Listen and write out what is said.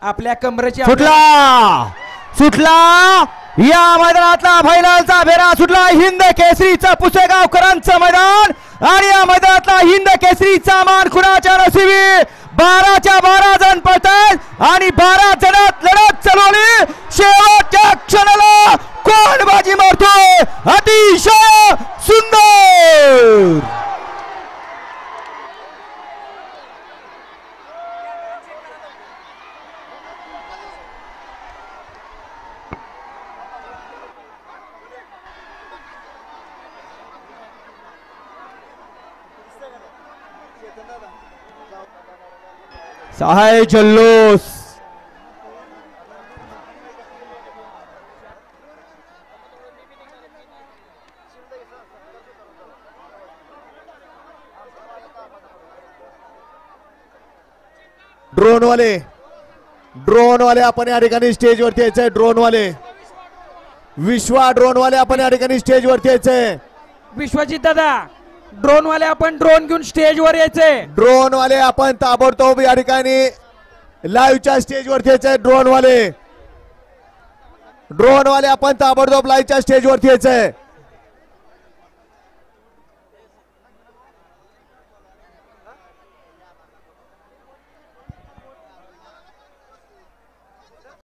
आपल्या कमरेची सुटला या मैदानातला फायनलचा फेरा सुटला हिंद केसरीचा पुसेगावकरांचं मैदान आणि या मैदानातला हिंद केसरीचा मान कुणाच्या नशिबी 12च्या 12 जण पळतात आणि 12 जणात लढत चालवली शेवटच्या क्षणाला कोण बाजी मारतोय अतिशय सुंदर सहाय जल्लोष ड्रोन वाले आपण या ठिकाणी स्टेज वरती यायचंय ड्रोन वाले आपण या ठिकाणी स्टेज वरती यायचंय विश्वजित दादा ड्रोन वाले आपण ड्रोन घेऊन स्टेज वर यायचे ड्रोन वाले आपण ताबडतोब या ठिकाणी लाईव्हच्या स्टेज वरती यायचंय ड्रोन वाले आपण ताबडतोब लाईव्हच्या स्टेज वरती यायचंय